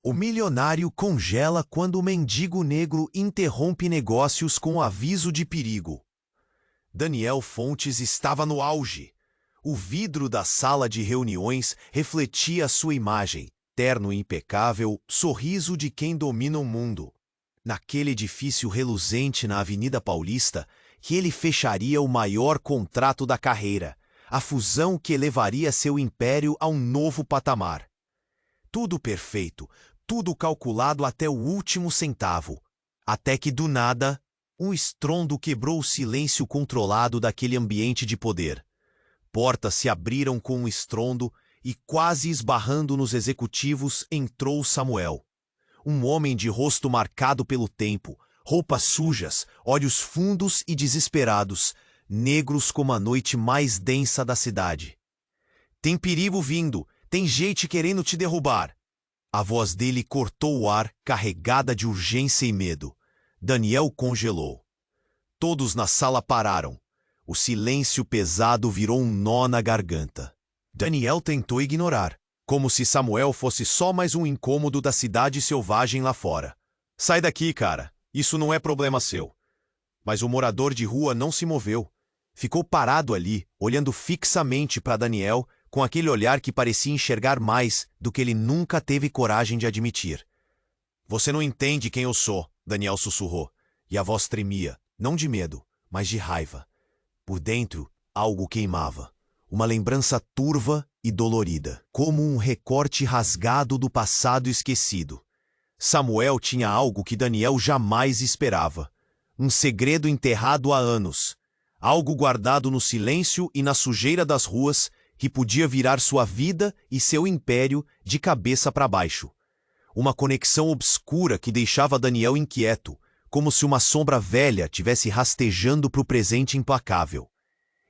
O milionário congela quando o mendigo negro interrompe negócios com aviso de perigo. Daniel Fontes estava no auge. O vidro da sala de reuniões refletia sua imagem, terno impecável, sorriso de quem domina o mundo. Naquele edifício reluzente na Avenida Paulista, que ele fecharia o maior contrato da carreira, a fusão que elevaria seu império a um novo patamar. Tudo perfeito, tudo calculado até o último centavo. Até que, do nada, um estrondo quebrou o silêncio controlado daquele ambiente de poder. Portas se abriram com um estrondo e, quase esbarrando nos executivos, entrou Samuel. Um homem de rosto marcado pelo tempo, roupas sujas, olhos fundos e desesperados, negros como a noite mais densa da cidade. Tem perigo vindo, tem gente querendo te derrubar. A voz dele cortou o ar, carregada de urgência e medo. Daniel congelou. Todos na sala pararam. O silêncio pesado virou um nó na garganta. Daniel tentou ignorar, como se Samuel fosse só mais um incômodo da cidade selvagem lá fora. Sai daqui, cara. Isso não é problema seu. Mas o morador de rua não se moveu. Ficou parado ali, olhando fixamente para Daniel, com aquele olhar que parecia enxergar mais do que ele nunca teve coragem de admitir. Você não entende quem eu sou, Daniel sussurrou, e a voz tremia, não de medo, mas de raiva. Por dentro, algo queimava. Uma lembrança turva e dolorida, como um recorte rasgado do passado esquecido. Samuel tinha algo que Daniel jamais esperava. Um segredo enterrado há anos. Algo guardado no silêncio e na sujeira das ruas que podia virar sua vida e seu império de cabeça para baixo. Uma conexão obscura que deixava Daniel inquieto, como se uma sombra velha tivesse rastejando para o presente implacável.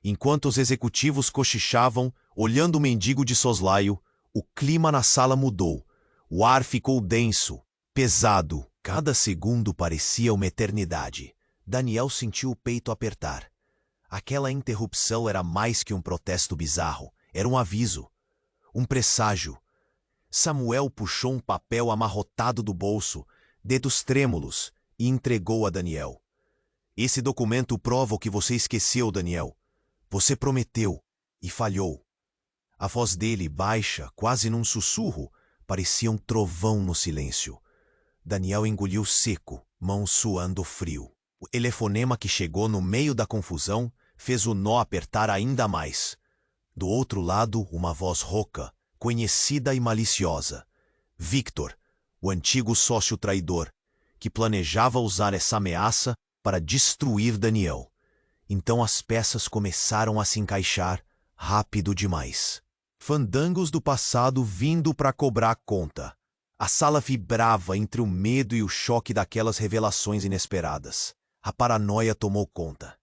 Enquanto os executivos cochichavam, olhando o mendigo de soslaio, o clima na sala mudou. O ar ficou denso, pesado. Cada segundo parecia uma eternidade. Daniel sentiu o peito apertar. Aquela interrupção era mais que um protesto bizarro. Era um aviso. Um presságio. Samuel puxou um papel amarrotado do bolso, dedos trêmulos, e entregou a Daniel. Esse documento prova o que você esqueceu, Daniel. Você prometeu e falhou. A voz dele, baixa, quase num sussurro, parecia um trovão no silêncio. Daniel engoliu seco, mão suando frio. O telefonema que chegou no meio da confusão fez o nó apertar ainda mais. Do outro lado, uma voz rouca, conhecida e maliciosa. Victor, o antigo sócio traidor, que planejava usar essa ameaça para destruir Daniel. Então as peças começaram a se encaixar rápido demais. Fandangos do passado vindo para cobrar a conta. A sala vibrava entre o medo e o choque daquelas revelações inesperadas. A paranoia tomou conta.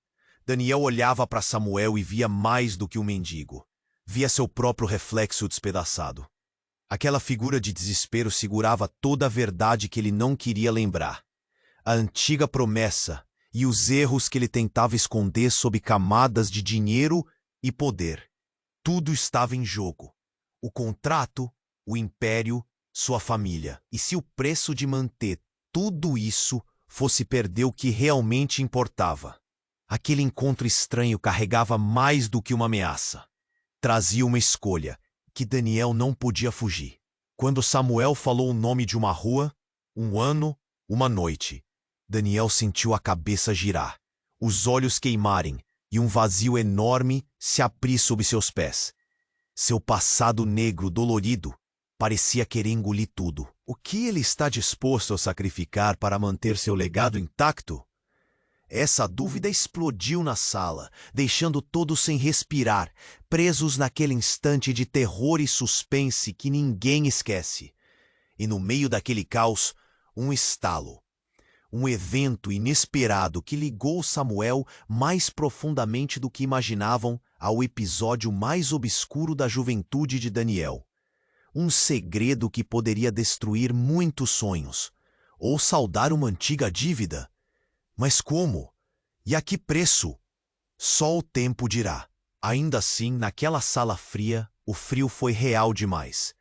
Daniel olhava para Samuel e via mais do que um mendigo. Via seu próprio reflexo despedaçado. Aquela figura de desespero segurava toda a verdade que ele não queria lembrar. A antiga promessa e os erros que ele tentava esconder sob camadas de dinheiro e poder. Tudo estava em jogo. O contrato, o império, sua família. E se o preço de manter tudo isso fosse perder o que realmente importava? Aquele encontro estranho carregava mais do que uma ameaça. Trazia uma escolha, que Daniel não podia fugir. Quando Samuel falou o nome de uma rua, um ano, uma noite, Daniel sentiu a cabeça girar, os olhos queimarem e um vazio enorme se abrir sob seus pés. Seu passado negro dolorido parecia querer engolir tudo. O que ele está disposto a sacrificar para manter seu legado intacto? Essa dúvida explodiu na sala, deixando todos sem respirar, presos naquele instante de terror e suspense que ninguém esquece. E no meio daquele caos, um estalo. Um evento inesperado que ligou Samuel mais profundamente do que imaginavam ao episódio mais obscuro da juventude de Daniel. Um segredo que poderia destruir muitos sonhos, ou saldar uma antiga dívida. Mas como? E a que preço? Só o tempo dirá. Ainda assim, naquela sala fria, o frio foi real demais.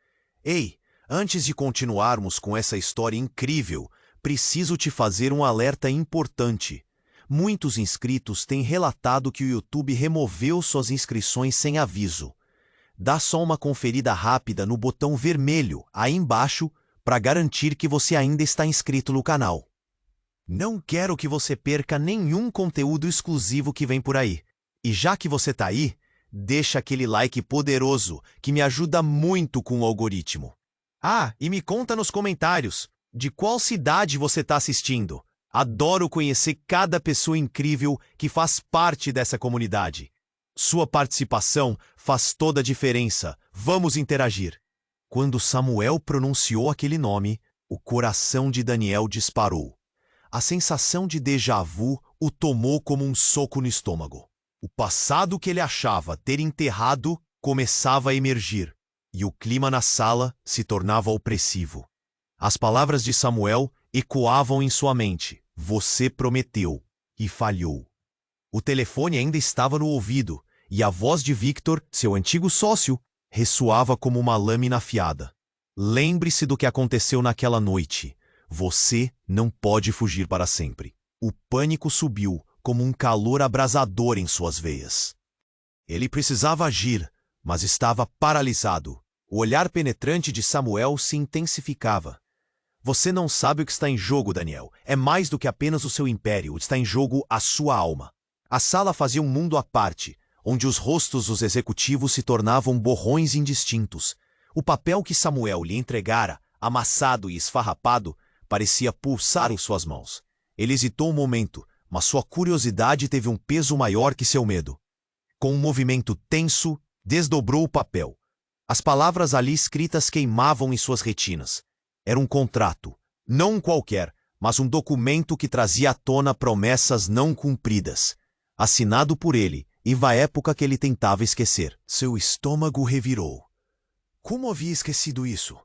Ei, Antes de continuarmos com essa história incrível, preciso te fazer um alerta importante. Muitos inscritos têm relatado que o YouTube removeu suas inscrições sem aviso. Dá só uma conferida rápida no botão vermelho aí embaixo para garantir que você ainda está inscrito no canal. Não quero que você perca nenhum conteúdo exclusivo que vem por aí. E já que você tá aí, deixa aquele like poderoso que me ajuda muito com o algoritmo. Ah, e me conta nos comentários de qual cidade você está assistindo. Adoro conhecer cada pessoa incrível que faz parte dessa comunidade. Sua participação faz toda a diferença. Vamos interagir. Quando Samuel pronunciou aquele nome, o coração de Daniel disparou. A sensação de déjà vu o tomou como um soco no estômago. O passado que ele achava ter enterrado começava a emergir, e o clima na sala se tornava opressivo. As palavras de Samuel ecoavam em sua mente. Você prometeu e falhou. O telefone ainda estava no ouvido, e a voz de Victor, seu antigo sócio, ressoava como uma lâmina afiada. Lembre-se do que aconteceu naquela noite. Você não pode fugir para sempre. O pânico subiu como um calor abrasador em suas veias. Ele precisava agir, mas estava paralisado. O olhar penetrante de Samuel se intensificava. Você não sabe o que está em jogo, Daniel. É mais do que apenas o seu império. Está em jogo a sua alma. A sala fazia um mundo à parte, onde os rostos dos executivos se tornavam borrões indistintos. O papel que Samuel lhe entregara, amassado e esfarrapado, parecia pulsar em suas mãos. Ele hesitou um momento, mas sua curiosidade teve um peso maior que seu medo. Com um movimento tenso, desdobrou o papel. As palavras ali escritas queimavam em suas retinas. Era um contrato, não um qualquer, mas um documento que trazia à tona promessas não cumpridas. Assinado por ele, e na época que ele tentava esquecer. Seu estômago revirou. Como havia esquecido isso?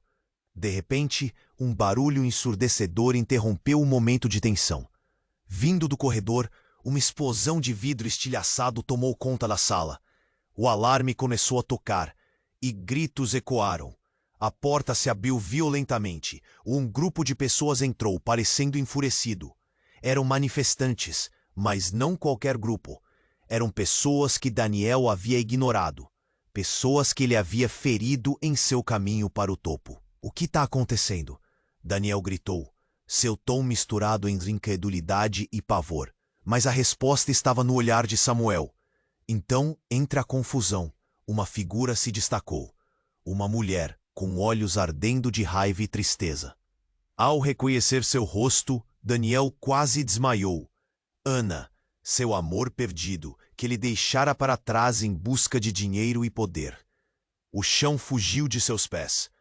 De repente, um barulho ensurdecedor interrompeu o momento de tensão. Vindo do corredor, uma explosão de vidro estilhaçado tomou conta da sala. O alarme começou a tocar, e gritos ecoaram. A porta se abriu violentamente. Um grupo de pessoas entrou, parecendo enfurecido. Eram manifestantes, mas não qualquer grupo. Eram pessoas que Daniel havia ignorado. Pessoas que ele havia ferido em seu caminho para o topo. O que está acontecendo? Daniel gritou, seu tom misturado entre incredulidade e pavor. Mas a resposta estava no olhar de Samuel. Então, entre a confusão, uma figura se destacou. Uma mulher, com olhos ardendo de raiva e tristeza. Ao reconhecer seu rosto, Daniel quase desmaiou. Ana, seu amor perdido, que ele deixara para trás em busca de dinheiro e poder. O chão fugiu de seus pés.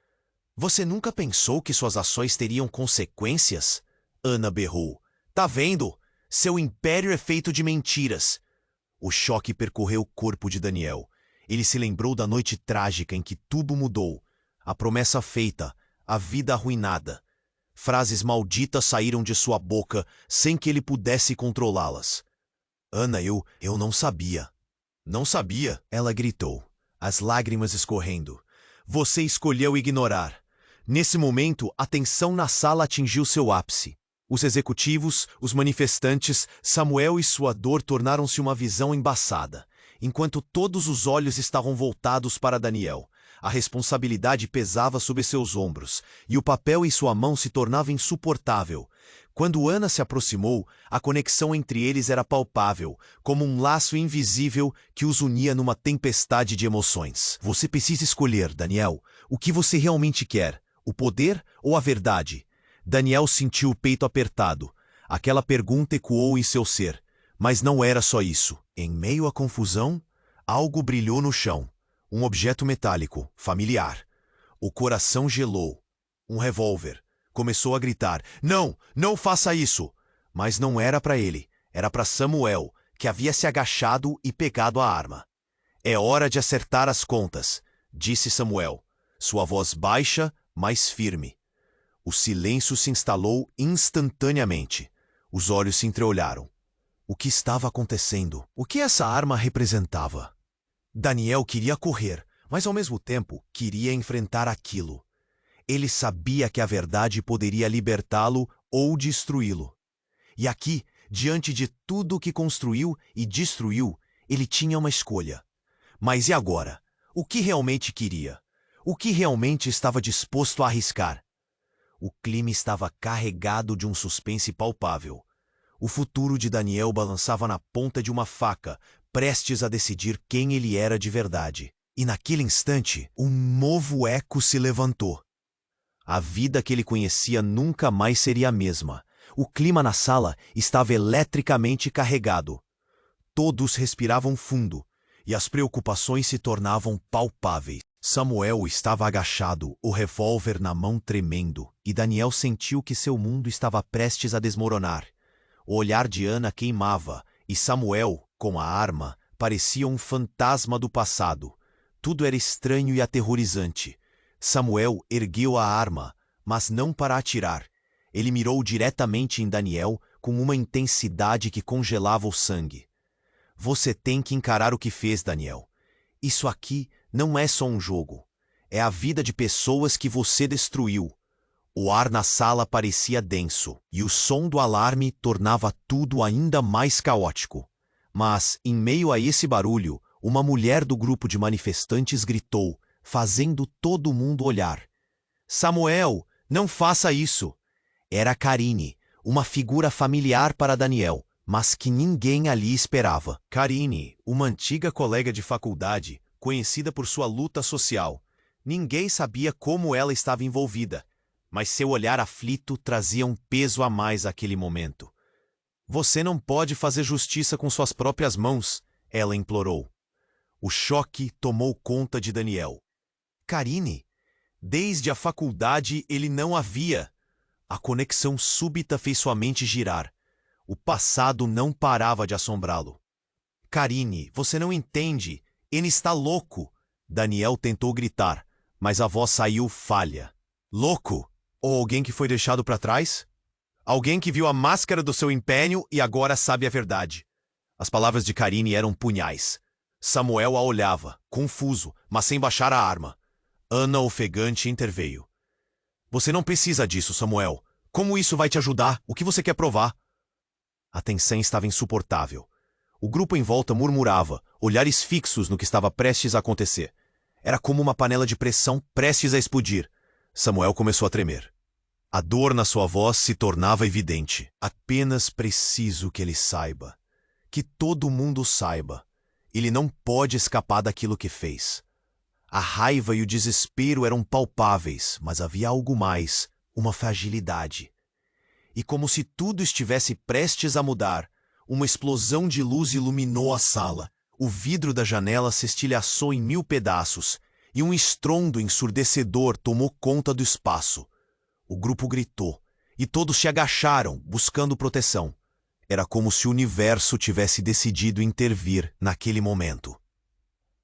Você nunca pensou que suas ações teriam consequências? Ana berrou. Tá vendo? Seu império é feito de mentiras. O choque percorreu o corpo de Daniel. Ele se lembrou da noite trágica em que tudo mudou. A promessa feita, a vida arruinada. Frases malditas saíram de sua boca sem que ele pudesse controlá-las. Ana, eu não sabia. Não sabia? Ela gritou, as lágrimas escorrendo. Você escolheu ignorar. Nesse momento, a tensão na sala atingiu seu ápice. Os executivos, os manifestantes, Samuel e sua dor tornaram-se uma visão embaçada, enquanto todos os olhos estavam voltados para Daniel. A responsabilidade pesava sobre seus ombros, e o papel em sua mão se tornava insuportável. Quando Ana se aproximou, a conexão entre eles era palpável, como um laço invisível que os unia numa tempestade de emoções. Você precisa escolher, Daniel, o que você realmente quer, o poder ou a verdade? Daniel sentiu o peito apertado. Aquela pergunta ecoou em seu ser, mas não era só isso. Em meio à confusão, algo brilhou no chão. Um objeto metálico, familiar. O coração gelou. Um revólver. Começou a gritar, não, não faça isso! Mas não era para ele, era para Samuel, que havia se agachado e pegado a arma. É hora de acertar as contas, disse Samuel, sua voz baixa, mas firme. O silêncio se instalou instantaneamente. Os olhos se entreolharam. O que estava acontecendo? O que essa arma representava? Daniel queria correr, mas ao mesmo tempo queria enfrentar aquilo. Ele sabia que a verdade poderia libertá-lo ou destruí-lo. E aqui, diante de tudo que construiu e destruiu, ele tinha uma escolha. Mas e agora? O que realmente queria? O que realmente estava disposto a arriscar? O clima estava carregado de um suspense palpável. O futuro de Daniel balançava na ponta de uma faca, prestes a decidir quem ele era de verdade. E naquele instante, um novo eco se levantou. A vida que ele conhecia nunca mais seria a mesma. O clima na sala estava eletricamente carregado. Todos respiravam fundo, e as preocupações se tornavam palpáveis. Samuel estava agachado, o revólver na mão tremendo, e Daniel sentiu que seu mundo estava prestes a desmoronar. O olhar de Ana queimava, e Samuel, com a arma, parecia um fantasma do passado. Tudo era estranho e aterrorizante. Samuel ergueu a arma, mas não para atirar. Ele mirou diretamente em Daniel com uma intensidade que congelava o sangue. Você tem que encarar o que fez, Daniel. Isso aqui não é só um jogo. É a vida de pessoas que você destruiu. O ar na sala parecia denso, e o som do alarme tornava tudo ainda mais caótico. Mas, em meio a esse barulho, uma mulher do grupo de manifestantes gritou, fazendo todo mundo olhar. Samuel, não faça isso! Era Karine, uma figura familiar para Daniel, mas que ninguém ali esperava. Karine, uma antiga colega de faculdade, conhecida por sua luta social. Ninguém sabia como ela estava envolvida, mas seu olhar aflito trazia um peso a mais àquele momento. Você não pode fazer justiça com suas próprias mãos, ela implorou. O choque tomou conta de Daniel. Karine, desde a faculdade ele não a via. A conexão súbita fez sua mente girar. O passado não parava de assombrá-lo. Karine, você não entende. Ele está louco. Daniel tentou gritar, mas a voz saiu falha. Louco? Ou alguém que foi deixado para trás? Alguém que viu a máscara do seu império e agora sabe a verdade. As palavras de Karine eram punhais. Samuel a olhava, confuso, mas sem baixar a arma. Ana, ofegante, interveio. Você não precisa disso, Samuel. Como isso vai te ajudar? O que você quer provar? A tensão estava insuportável. O grupo em volta murmurava, olhares fixos no que estava prestes a acontecer. Era como uma panela de pressão prestes a explodir. Samuel começou a tremer. A dor na sua voz se tornava evidente. Apenas preciso que ele saiba. Que todo mundo saiba. Ele não pode escapar daquilo que fez. A raiva e o desespero eram palpáveis, mas havia algo mais, uma fragilidade. E como se tudo estivesse prestes a mudar, uma explosão de luz iluminou a sala. O vidro da janela se estilhaçou em 1000 pedaços, e um estrondo ensurdecedor tomou conta do espaço. O grupo gritou, e todos se agacharam, buscando proteção. Era como se o universo tivesse decidido intervir naquele momento.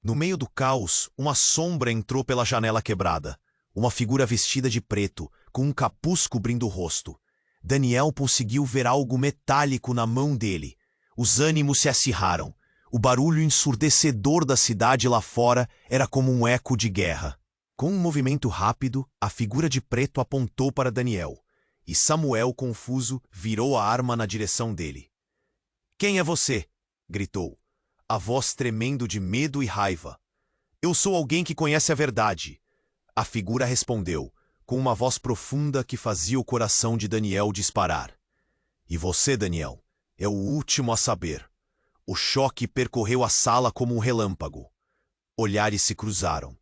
No meio do caos, uma sombra entrou pela janela quebrada. Uma figura vestida de preto, com um capuz cobrindo o rosto. Daniel conseguiu ver algo metálico na mão dele. Os ânimos se acirraram. O barulho ensurdecedor da cidade lá fora era como um eco de guerra. Com um movimento rápido, a figura de preto apontou para Daniel, e Samuel, confuso, virou a arma na direção dele. Quem é você? Gritou, a voz tremendo de medo e raiva. Eu sou alguém que conhece a verdade. A figura respondeu, com uma voz profunda que fazia o coração de Daniel disparar. E você, Daniel, é o último a saber. O choque percorreu a sala como um relâmpago. Olhares se cruzaram.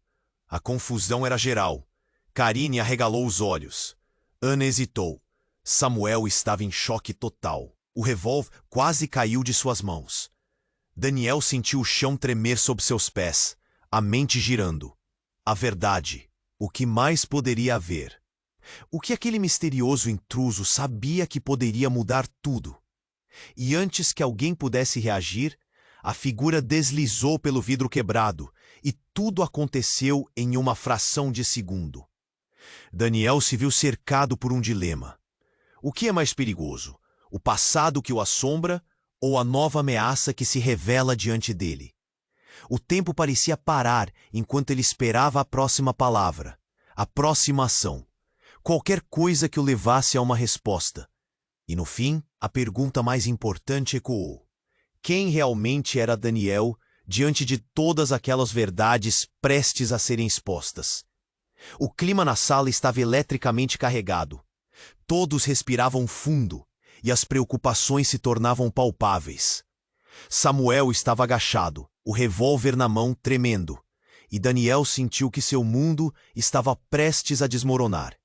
A confusão era geral. Karine arregalou os olhos. Ana hesitou. Samuel estava em choque total. O revólver quase caiu de suas mãos. Daniel sentiu o chão tremer sob seus pés, a mente girando. A verdade. O que mais poderia haver? O que aquele misterioso intruso sabia que poderia mudar tudo? E antes que alguém pudesse reagir, a figura deslizou pelo vidro quebrado, e tudo aconteceu em uma fração de segundo. Daniel se viu cercado por um dilema. O que é mais perigoso? O passado que o assombra ou a nova ameaça que se revela diante dele? O tempo parecia parar enquanto ele esperava a próxima palavra. aproximação, qualquer coisa que o levasse a uma resposta. E no fim, a pergunta mais importante ecoou. Quem realmente era Daniel diante de todas aquelas verdades prestes a serem expostas? O clima na sala estava eletricamente carregado. Todos respiravam fundo e as preocupações se tornavam palpáveis. Samuel estava agachado, o revólver na mão, tremendo, e Daniel sentiu que seu mundo estava prestes a desmoronar.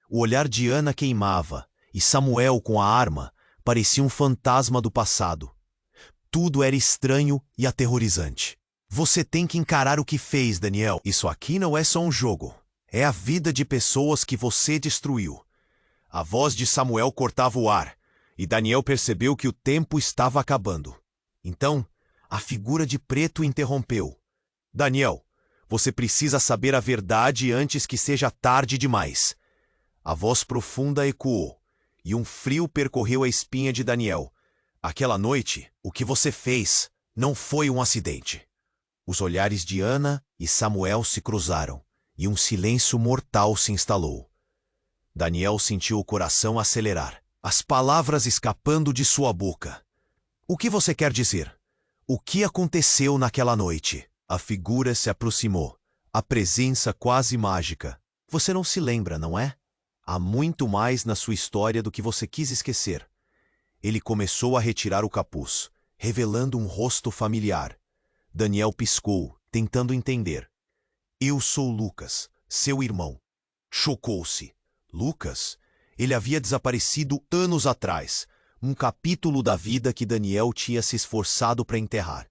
O olhar de Ana queimava, e Samuel, com a arma, parecia um fantasma do passado. Tudo era estranho e aterrorizante. Você tem que encarar o que fez, Daniel. Isso aqui não é só um jogo. É a vida de pessoas que você destruiu. A voz de Samuel cortava o ar, e Daniel percebeu que o tempo estava acabando. Então, a figura de preto interrompeu. Daniel, você precisa saber a verdade antes que seja tarde demais. A voz profunda ecoou, e um frio percorreu a espinha de Daniel. Aquela noite, o que você fez não foi um acidente. Os olhares de Ana e Samuel se cruzaram, e um silêncio mortal se instalou. Daniel sentiu o coração acelerar, as palavras escapando de sua boca. O que você quer dizer? O que aconteceu naquela noite? A figura se aproximou, a presença quase mágica. Você não se lembra, não é? Há muito mais na sua história do que você quis esquecer. Ele começou a retirar o capuz, revelando um rosto familiar. Daniel piscou, tentando entender. Eu sou Lucas, seu irmão. Chocou-se. Lucas? Ele havia desaparecido anos atrás. Um capítulo da vida que Daniel tinha se esforçado para enterrar.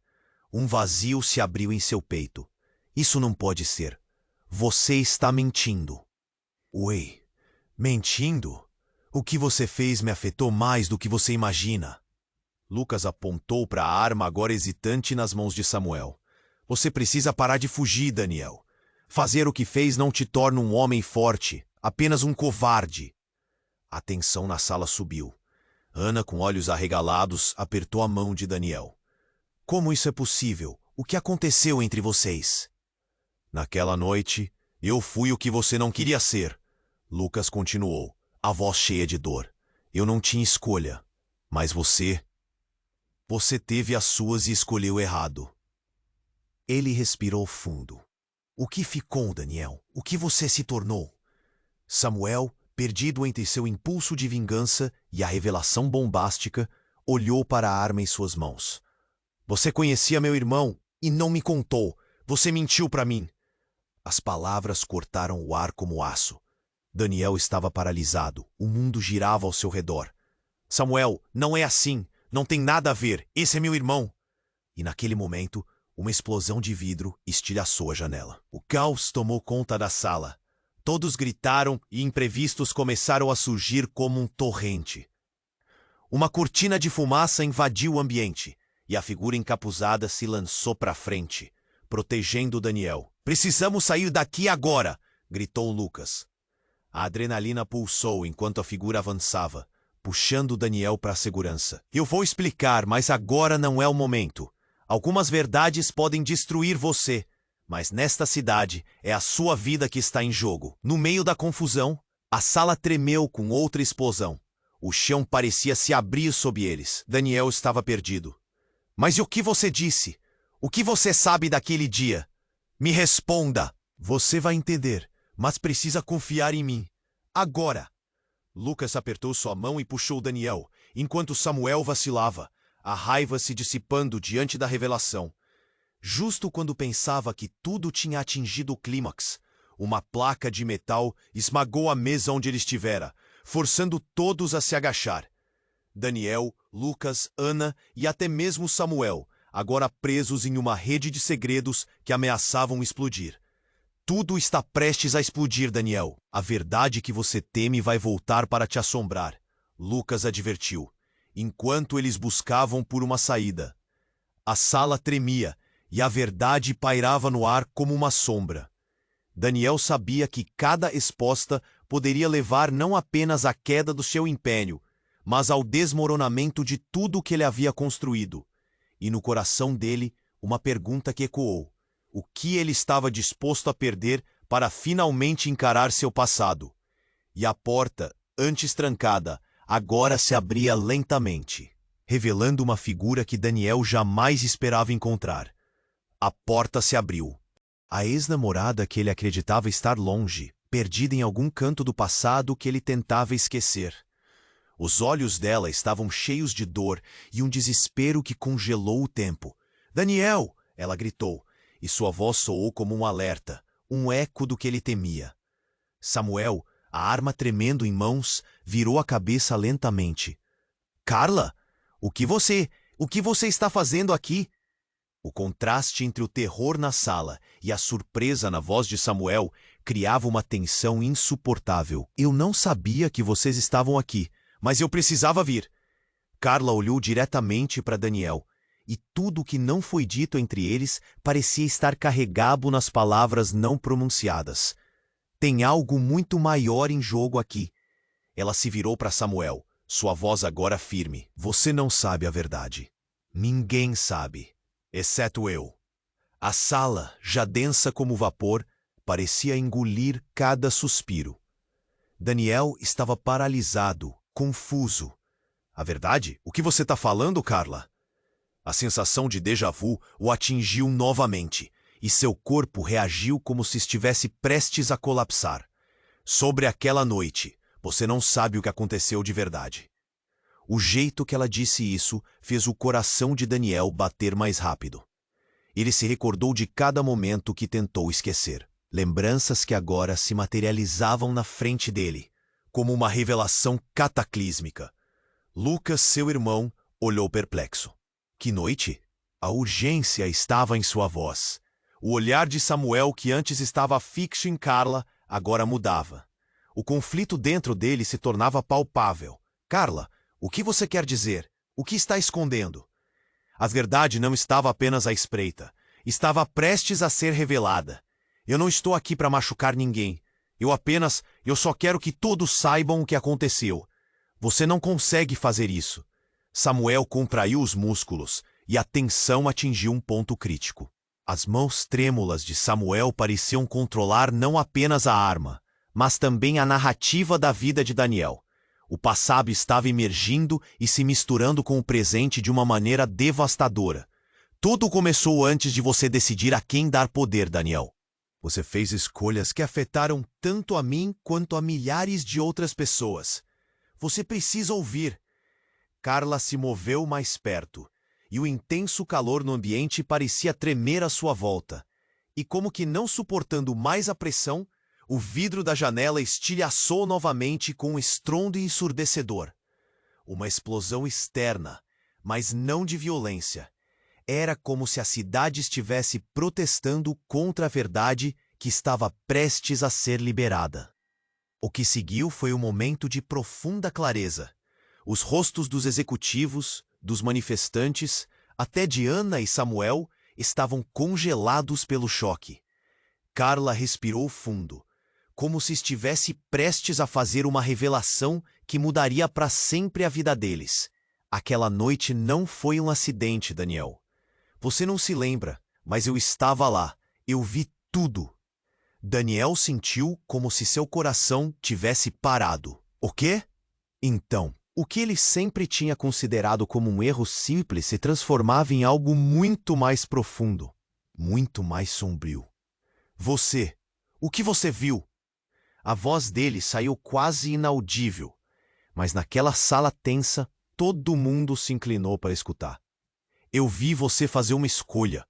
Um vazio se abriu em seu peito. Isso não pode ser. Você está mentindo. Oi. Mentindo? O que você fez me afetou mais do que você imagina. Lucas apontou para a arma agora hesitante nas mãos de Samuel. Você precisa parar de fugir, Daniel. Fazer o que fez não te torna um homem forte, apenas um covarde. A tensão na sala subiu. Ana, com olhos arregalados, apertou a mão de Daniel. Como isso é possível? O que aconteceu entre vocês? Naquela noite, eu fui o que você não queria ser. Lucas continuou, a voz cheia de dor. Eu não tinha escolha. Mas você... Você teve as suas e escolheu errado. Ele respirou fundo. O que ficou, Daniel? O que você se tornou? Samuel, perdido entre seu impulso de vingança e a revelação bombástica, olhou para a arma em suas mãos. Você conhecia meu irmão e não me contou. Você mentiu para mim. As palavras cortaram o ar como aço. Daniel estava paralisado. O mundo girava ao seu redor. Samuel, não é assim. Não tem nada a ver. Esse é meu irmão. E naquele momento, uma explosão de vidro estilhaçou a janela. O caos tomou conta da sala. Todos gritaram e imprevistos começaram a surgir como um torrente. Uma cortina de fumaça invadiu o ambiente e a figura encapuzada se lançou para frente, protegendo Daniel. Precisamos sair daqui agora! Gritou Lucas. A adrenalina pulsou enquanto a figura avançava, puxando Daniel para a segurança. Eu vou explicar, mas agora não é o momento. Algumas verdades podem destruir você, mas nesta cidade é a sua vida que está em jogo. No meio da confusão, a sala tremeu com outra explosão. O chão parecia se abrir sob eles. Daniel estava perdido. Mas e o que você disse? O que você sabe daquele dia? Me responda! Você vai entender, mas precisa confiar em mim. Agora! Lucas apertou sua mão e puxou Daniel, enquanto Samuel vacilava, a raiva se dissipando diante da revelação. Justo quando pensava que tudo tinha atingido o clímax, uma placa de metal esmagou a mesa onde ele estivera, forçando todos a se agachar. Daniel, Lucas, Ana e até mesmo Samuel, agora presos em uma rede de segredos que ameaçavam explodir. Tudo está prestes a explodir, Daniel. A verdade que você teme vai voltar para te assombrar, Lucas advertiu, enquanto eles buscavam por uma saída. A sala tremia e a verdade pairava no ar como uma sombra. Daniel sabia que cada exposta poderia levar não apenas à queda do seu império, mas ao desmoronamento de tudo o que ele havia construído. E no coração dele, uma pergunta que ecoou. O que ele estava disposto a perder para finalmente encarar seu passado. E a porta, antes trancada, agora se abria lentamente, revelando uma figura que Daniel jamais esperava encontrar. A porta se abriu. A ex-namorada que ele acreditava estar longe, perdida em algum canto do passado que ele tentava esquecer. Os olhos dela estavam cheios de dor e um desespero que congelou o tempo. "Daniel!" ela gritou, e sua voz soou como um alerta, um eco do que ele temia. Samuel, a arma tremendo em mãos, virou a cabeça lentamente. "Carla, o que você está fazendo aqui?" O contraste entre o terror na sala e a surpresa na voz de Samuel criava uma tensão insuportável. "Eu não sabia que vocês estavam aqui, mas eu precisava vir." Carla olhou diretamente para Daniel, e tudo o que não foi dito entre eles parecia estar carregado nas palavras não pronunciadas. "Tem algo muito maior em jogo aqui." Ela se virou para Samuel, sua voz agora firme. "Você não sabe a verdade. Ninguém sabe, exceto eu." A sala, já densa como vapor, parecia engolir cada suspiro. Daniel estava paralisado, confuso. "A verdade? O que você está falando, Carla?" A sensação de déjà vu o atingiu novamente, e seu corpo reagiu como se estivesse prestes a colapsar. "Sobre aquela noite, você não sabe o que aconteceu de verdade." O jeito que ela disse isso fez o coração de Daniel bater mais rápido. Ele se recordou de cada momento que tentou esquecer. Lembranças que agora se materializavam na frente dele, como uma revelação cataclísmica. Lucas, seu irmão, olhou perplexo. "Que noite?" A urgência estava em sua voz. O olhar de Samuel, que antes estava fixo em Carla, agora mudava. O conflito dentro dele se tornava palpável. "Carla, o que você quer dizer? O que está escondendo?" A verdade não estava apenas à espreita. Estava prestes a ser revelada. "Eu não estou aqui para machucar ninguém. Eu só quero que todos saibam o que aconteceu." "Você não consegue fazer isso." Samuel contraiu os músculos e a tensão atingiu um ponto crítico. As mãos trêmulas de Samuel pareciam controlar não apenas a arma, mas também a narrativa da vida de Daniel. O passado estava emergindo e se misturando com o presente de uma maneira devastadora. "Tudo começou antes de você decidir a quem dar poder, Daniel. Você fez escolhas que afetaram tanto a mim quanto a milhares de outras pessoas. Você precisa ouvir." Carla se moveu mais perto, e o intenso calor no ambiente parecia tremer à sua volta. E como que não suportando mais a pressão, o vidro da janela estilhaçou novamente com um estrondo ensurdecedor. Uma explosão externa, mas não de violência. Era como se a cidade estivesse protestando contra a verdade que estava prestes a ser liberada. O que seguiu foi um momento de profunda clareza. Os rostos dos executivos, dos manifestantes, até de Ana e Samuel, estavam congelados pelo choque. Carla respirou fundo, como se estivesse prestes a fazer uma revelação que mudaria para sempre a vida deles. "Aquela noite não foi um acidente, Daniel. Você não se lembra, mas eu estava lá. Eu vi tudo." Daniel sentiu como se seu coração tivesse parado. "O quê?" Então, o que ele sempre tinha considerado como um erro simples se transformava em algo muito mais profundo, muito mais sombrio. O que você viu?" A voz dele saiu quase inaudível, mas naquela sala tensa, todo mundo se inclinou para escutar. "Eu vi você fazer uma escolha,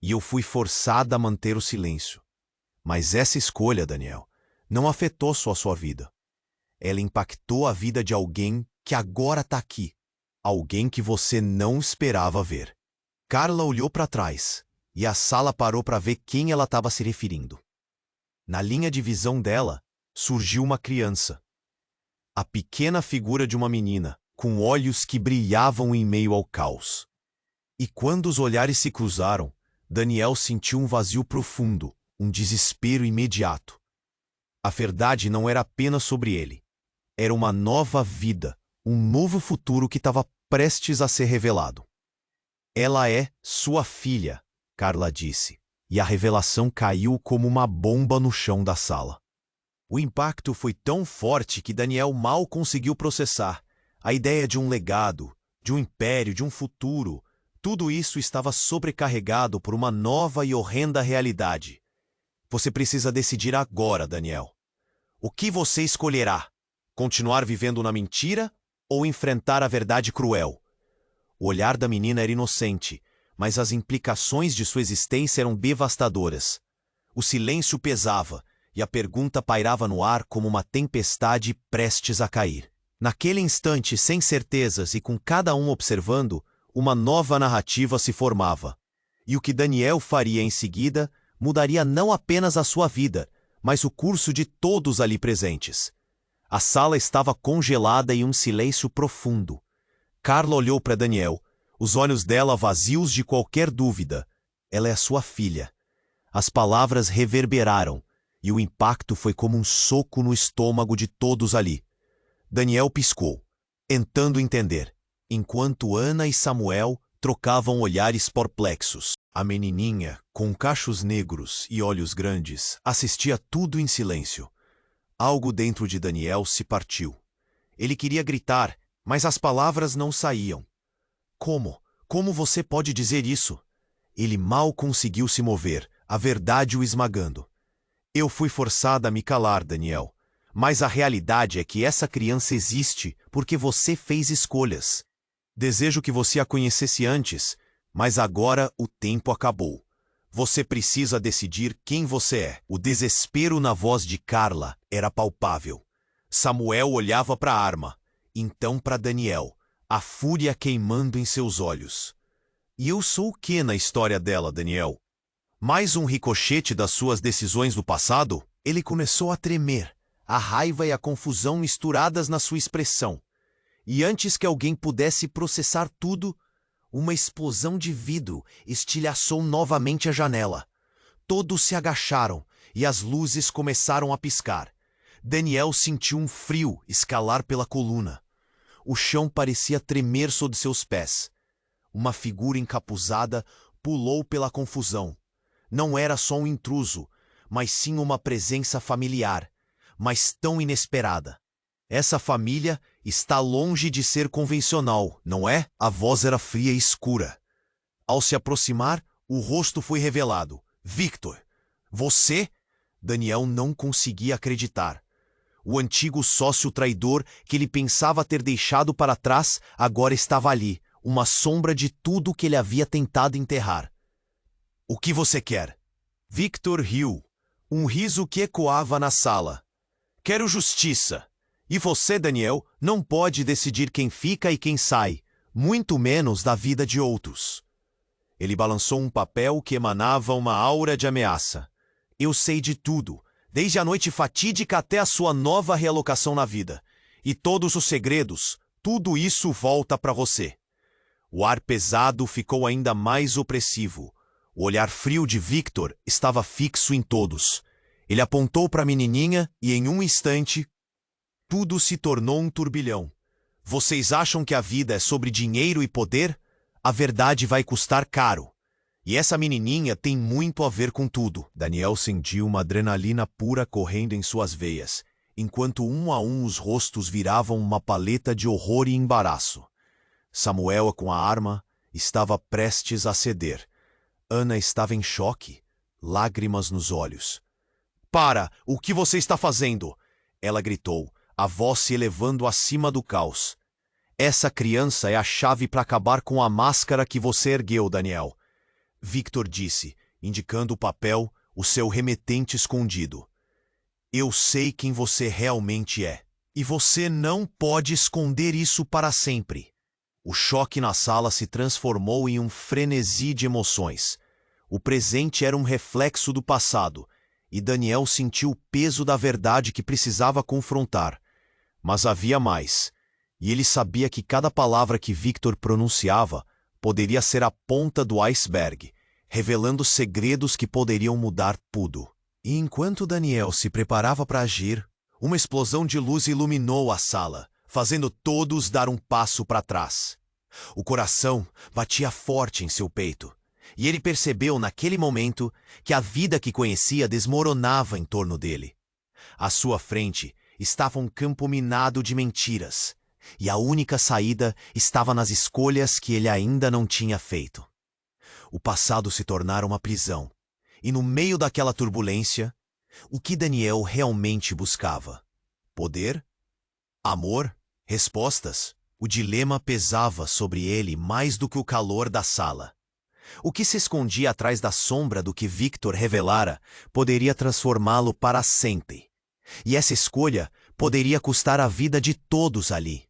e eu fui forçada a manter o silêncio. Mas essa escolha, Daniel, não afetou só a sua vida. Ela impactou a vida de alguém que agora está aqui. Alguém que você não esperava ver." Carla olhou para trás, e a sala parou para ver quem ela estava se referindo. Na linha de visão dela, surgiu uma criança. A pequena figura de uma menina, com olhos que brilhavam em meio ao caos. E quando os olhares se cruzaram, Daniel sentiu um vazio profundo, um desespero imediato. A verdade não era apenas sobre ele. Era uma nova vida, um novo futuro que estava prestes a ser revelado. "Ela é sua filha", Carla disse, e a revelação caiu como uma bomba no chão da sala. O impacto foi tão forte que Daniel mal conseguiu processar. A ideia de um legado, de um império, de um futuro, tudo isso estava sobrecarregado por uma nova e horrenda realidade. Você precisa decidir agora, Daniel. O que você escolherá? Continuar vivendo na mentira ou enfrentar a verdade cruel? O olhar da menina era inocente, mas as implicações de sua existência eram devastadoras. O silêncio pesava, e a pergunta pairava no ar como uma tempestade prestes a cair. Naquele instante, sem certezas e com cada um observando, uma nova narrativa se formava. E o que Daniel faria em seguida mudaria não apenas a sua vida, mas o curso de todos ali presentes. A sala estava congelada em um silêncio profundo. Carla olhou para Daniel, os olhos dela vazios de qualquer dúvida. Ela é a sua filha. As palavras reverberaram, e o impacto foi como um soco no estômago de todos ali. Daniel piscou, tentando entender, enquanto Ana e Samuel trocavam olhares perplexos. A menininha, com cachos negros e olhos grandes, assistia tudo em silêncio. Algo dentro de Daniel se partiu. Ele queria gritar, mas as palavras não saíam. Como? Como você pode dizer isso? Ele mal conseguiu se mover, a verdade o esmagando. Eu fui forçada a me calar, Daniel. Mas a realidade é que essa criança existe porque você fez escolhas. Desejo que você a conhecesse antes, mas agora o tempo acabou. Você precisa decidir quem você é. O desespero na voz de Carla era palpável. Samuel olhava para a arma, então para Daniel, a fúria queimando em seus olhos. E eu sou o que na história dela, Daniel? Mais um ricochete das suas decisões do passado? Ele começou a tremer, a raiva e a confusão misturadas na sua expressão. E antes que alguém pudesse processar tudo, uma explosão de vidro estilhaçou novamente a janela. Todos se agacharam e as luzes começaram a piscar. Daniel sentiu um frio escalar pela coluna. O chão parecia tremer sob seus pés. Uma figura encapuzada pulou pela confusão. Não era só um intruso, mas sim uma presença familiar, mas tão inesperada. Essa família está longe de ser convencional, não é? A voz era fria e escura. Ao se aproximar, o rosto foi revelado. Victor! Você? Daniel não conseguia acreditar. O antigo sócio traidor que ele pensava ter deixado para trás agora estava ali, uma sombra de tudo que ele havia tentado enterrar. O que você quer? Victor riu, um riso que ecoava na sala. Quero justiça. E você, Daniel, não pode decidir quem fica e quem sai, muito menos da vida de outros. Ele balançou um papel que emanava uma aura de ameaça. Eu sei de tudo, desde a noite fatídica até a sua nova realocação na vida. E todos os segredos, tudo isso volta para você. O ar pesado ficou ainda mais opressivo. O olhar frio de Victor estava fixo em todos. Ele apontou para a menininha e, em um instante, tudo se tornou um turbilhão. Vocês acham que a vida é sobre dinheiro e poder? A verdade vai custar caro. E essa menininha tem muito a ver com tudo. Daniel sentiu uma adrenalina pura correndo em suas veias, enquanto um a um os rostos viravam uma paleta de horror e embaraço. Samuel, com a arma, estava prestes a ceder. Ana estava em choque, lágrimas nos olhos. Para! O que você está fazendo? Ela gritou, a voz se elevando acima do caos. Essa criança é a chave para acabar com a máscara que você ergueu, Daniel. Victor disse, indicando o papel, o seu remetente escondido. Eu sei quem você realmente é. E você não pode esconder isso para sempre. O choque na sala se transformou em um frenesi de emoções. O presente era um reflexo do passado, e Daniel sentiu o peso da verdade que precisava confrontar. Mas havia mais, e ele sabia que cada palavra que Victor pronunciava poderia ser a ponta do iceberg, revelando segredos que poderiam mudar tudo. E enquanto Daniel se preparava para agir, uma explosão de luz iluminou a sala, fazendo todos dar um passo para trás. O coração batia forte em seu peito. E ele percebeu naquele momento que a vida que conhecia desmoronava em torno dele. À sua frente estava um campo minado de mentiras, e a única saída estava nas escolhas que ele ainda não tinha feito. O passado se tornara uma prisão, e no meio daquela turbulência, o que Daniel realmente buscava? Poder? Amor? Respostas? O dilema pesava sobre ele mais do que o calor da sala. O que se escondia atrás da sombra do que Victor revelara poderia transformá-lo para sempre. E essa escolha poderia custar a vida de todos ali.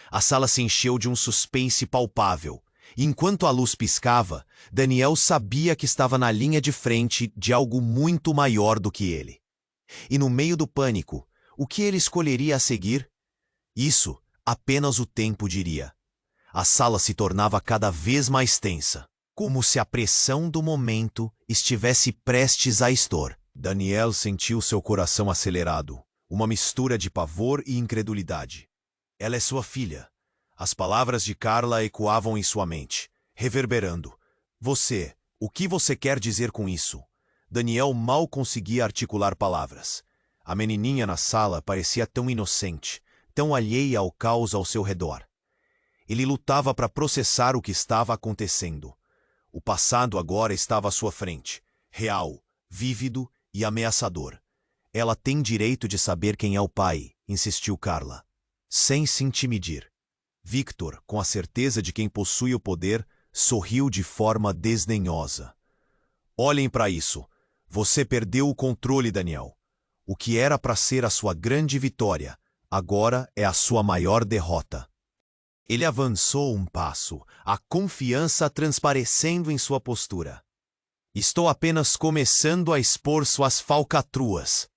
A sala se encheu de um suspense palpável. E enquanto a luz piscava, Daniel sabia que estava na linha de frente de algo muito maior do que ele. E no meio do pânico, o que ele escolheria a seguir? Isso apenas o tempo diria. A sala se tornava cada vez mais tensa, como se a pressão do momento estivesse prestes a estourar. Daniel sentiu seu coração acelerado, uma mistura de pavor e incredulidade. Ela é sua filha. As palavras de Carla ecoavam em sua mente, reverberando. Você, o que você quer dizer com isso? Daniel mal conseguia articular palavras. A menininha na sala parecia tão inocente, tão alheia ao caos ao seu redor. Ele lutava para processar o que estava acontecendo. O passado agora estava à sua frente, real, vívido e ameaçador. Ela tem direito de saber quem é o pai, insistiu Carla, sem se intimidir. Victor, com a certeza de quem possui o poder, sorriu de forma desdenhosa. Olhem para isso. Você perdeu o controle, Daniel. O que era para ser a sua grande vitória, agora é a sua maior derrota. Ele avançou um passo, a confiança transparecendo em sua postura. Estou apenas começando a expor suas falcatruas.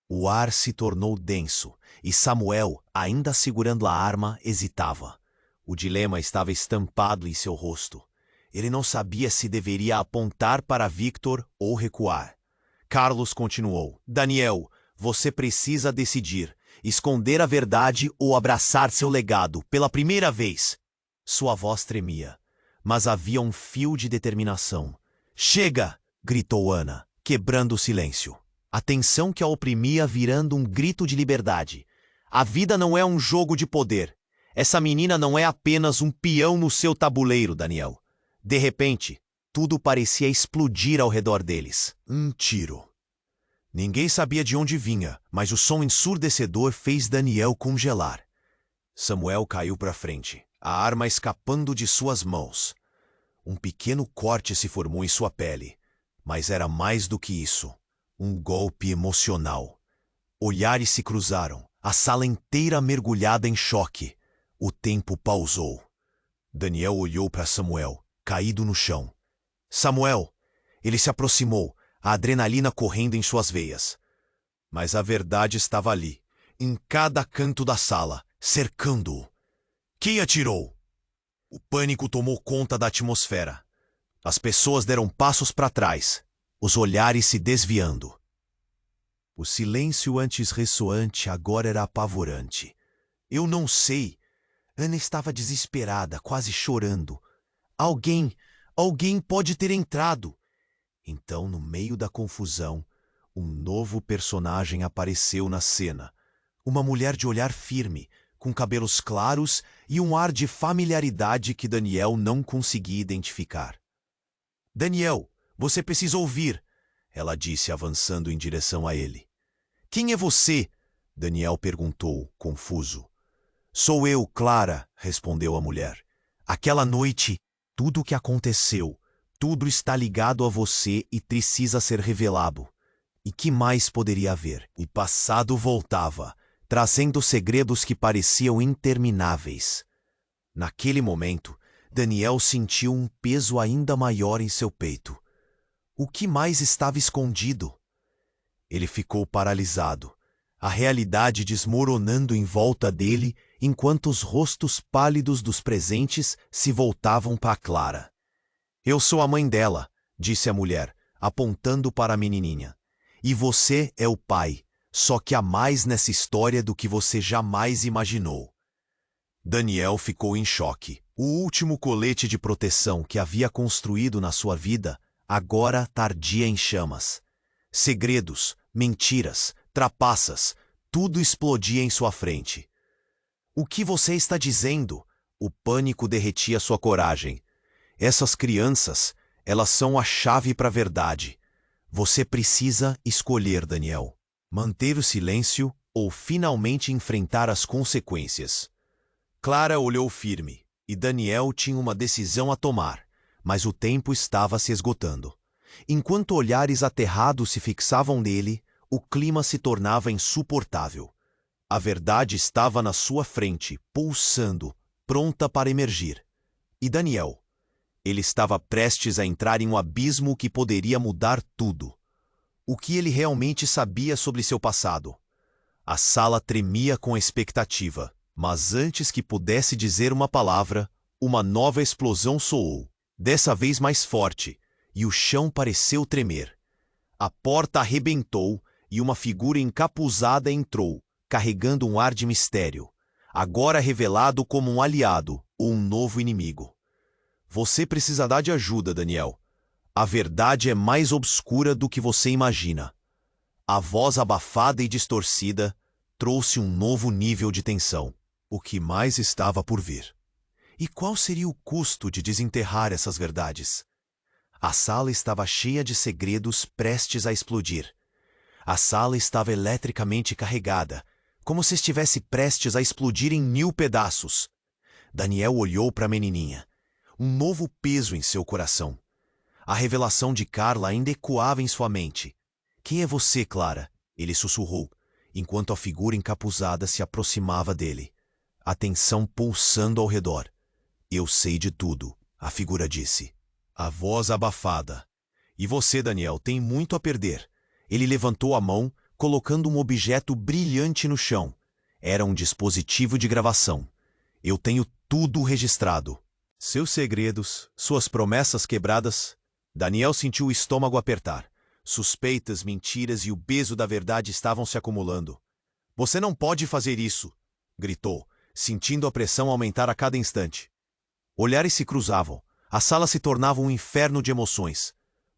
O ar se tornou denso, e Samuel, ainda segurando a arma, hesitava. O dilema estava estampado em seu rosto. Ele não sabia se deveria apontar para Victor ou recuar. Carlos continuou. Daniel, você precisa decidir. Esconder a verdade ou abraçar seu legado pela primeira vez. Sua voz tremia, mas havia um fio de determinação. Chega! Gritou Ana, quebrando o silêncio. A tensão que a oprimia virando um grito de liberdade. A vida não é um jogo de poder. Essa menina não é apenas um peão no seu tabuleiro, Daniel. De repente, tudo parecia explodir ao redor deles. Um tiro. Ninguém sabia de onde vinha, mas o som ensurdecedor fez Daniel congelar. Samuel caiu para frente, a arma escapando de suas mãos. Um pequeno corte se formou em sua pele, mas era mais do que isso. Um golpe emocional. Olhares se cruzaram, a sala inteira mergulhada em choque. O tempo pausou. Daniel olhou para Samuel, caído no chão. Samuel! Ele se aproximou, a adrenalina correndo em suas veias. Mas a verdade estava ali, em cada canto da sala, cercando-o. Quem atirou? O pânico tomou conta da atmosfera. As pessoas deram passos para trás, os olhares se desviando. O silêncio antes ressoante agora era apavorante. Eu não sei. Ana estava desesperada, quase chorando. Alguém pode ter entrado. Então, no meio da confusão, um novo personagem apareceu na cena. Uma mulher de olhar firme, com cabelos claros e um ar de familiaridade que Daniel não conseguia identificar. Daniel, você precisa ouvir, ela disse avançando em direção a ele. Quem é você? Daniel perguntou, confuso. Sou eu, Clara, respondeu a mulher. Aquela noite, tudo o que aconteceu, tudo está ligado a você e precisa ser revelado. E que mais poderia haver? O passado voltava, trazendo segredos que pareciam intermináveis. Naquele momento, Daniel sentiu um peso ainda maior em seu peito. O que mais estava escondido? Ele ficou paralisado, a realidade desmoronando em volta dele enquanto os rostos pálidos dos presentes se voltavam para Clara. Eu sou a mãe dela, disse a mulher, apontando para a menininha. E você é o pai, só que há mais nessa história do que você jamais imaginou. Daniel ficou em choque. O último colete de proteção que havia construído na sua vida agora ardia em chamas. Segredos, mentiras, trapaças, tudo explodia em sua frente. O que você está dizendo? O pânico derretia sua coragem. Essas crianças, elas são a chave para a verdade. Você precisa escolher, Daniel. Manter o silêncio ou finalmente enfrentar as consequências. Clara olhou firme, e Daniel tinha uma decisão a tomar, mas o tempo estava se esgotando. Enquanto olhares aterrados se fixavam nele, o clima se tornava insuportável. A verdade estava na sua frente, pulsando, pronta para emergir. E Daniel? Ele estava prestes a entrar em um abismo que poderia mudar tudo. O que ele realmente sabia sobre seu passado? A sala tremia com a expectativa, mas antes que pudesse dizer uma palavra, uma nova explosão soou, dessa vez mais forte, e o chão pareceu tremer. A porta arrebentou e uma figura encapuzada entrou, carregando um ar de mistério, agora revelado como um aliado ou um novo inimigo. Você precisará de ajuda, Daniel. A verdade é mais obscura do que você imagina. A voz abafada e distorcida trouxe um novo nível de tensão. O que mais estava por vir? E qual seria o custo de desenterrar essas verdades? A sala estava cheia de segredos prestes a explodir. A sala estava eletricamente carregada, como se estivesse prestes a explodir em 1000 pedaços. Daniel olhou para a menininha. Um novo peso em seu coração. A revelação de Carla ainda ecoava em sua mente. Quem é você, Clara? Ele sussurrou, enquanto a figura encapuzada se aproximava dele. A tensão pulsando ao redor. Eu sei de tudo, a figura disse. A voz abafada. E você, Daniel, tem muito a perder. Ele levantou a mão, colocando um objeto brilhante no chão. Era um dispositivo de gravação. Eu tenho tudo registrado. Seus segredos, suas promessas quebradas. Daniel sentiu o estômago apertar. Suspeitas, mentiras e o peso da verdade estavam se acumulando. Você não pode fazer isso, gritou, sentindo a pressão aumentar a cada instante. Olhares se cruzavam. A sala se tornava um inferno de emoções.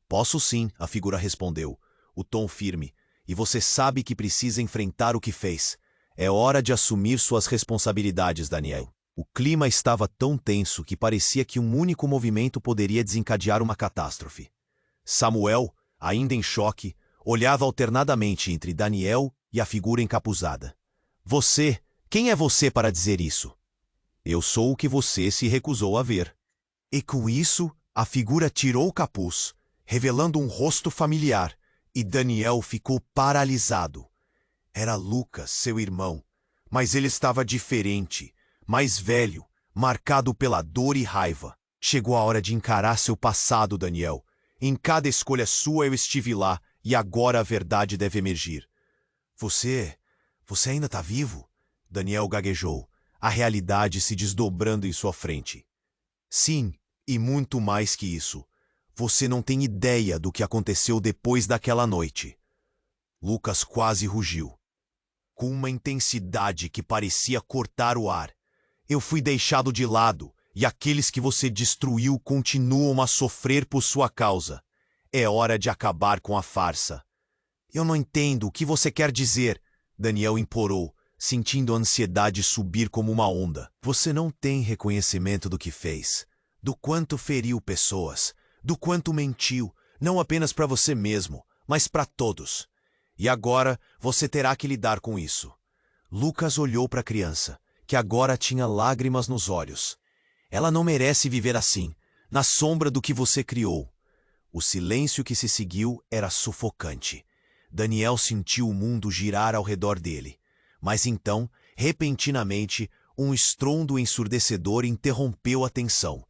Posso sim, a figura respondeu, o tom firme. E você sabe que precisa enfrentar o que fez. É hora de assumir suas responsabilidades, Daniel. O clima estava tão tenso que parecia que um único movimento poderia desencadear uma catástrofe. Samuel, ainda em choque, olhava alternadamente entre Daniel e a figura encapuzada. Você, quem é você para dizer isso? Eu sou o que você se recusou a ver. E com isso, a figura tirou o capuz, revelando um rosto familiar, e Daniel ficou paralisado. Era Lucas, seu irmão, mas ele estava diferente, mais velho, marcado pela dor e raiva. Chegou a hora de encarar seu passado, Daniel. Em cada escolha sua eu estive lá, e agora a verdade deve emergir. Você ainda está vivo? Daniel gaguejou, a realidade se desdobrando em sua frente. Sim, e muito mais que isso. Você não tem ideia do que aconteceu depois daquela noite. Lucas quase rugiu. Com uma intensidade que parecia cortar o ar. Eu fui deixado de lado, e aqueles que você destruiu continuam a sofrer por sua causa. É hora de acabar com a farsa. Eu não entendo o que você quer dizer, Daniel implorou, sentindo a ansiedade subir como uma onda. Você não tem reconhecimento do que fez, do quanto feriu pessoas, do quanto mentiu, não apenas para você mesmo, mas para todos. E agora você terá que lidar com isso. Lucas olhou para a criança, que agora tinha lágrimas nos olhos. Ela não merece viver assim, na sombra do que você criou. O silêncio que se seguiu era sufocante. Daniel sentiu o mundo girar ao redor dele. Mas então, repentinamente, um estrondo ensurdecedor interrompeu a tensão.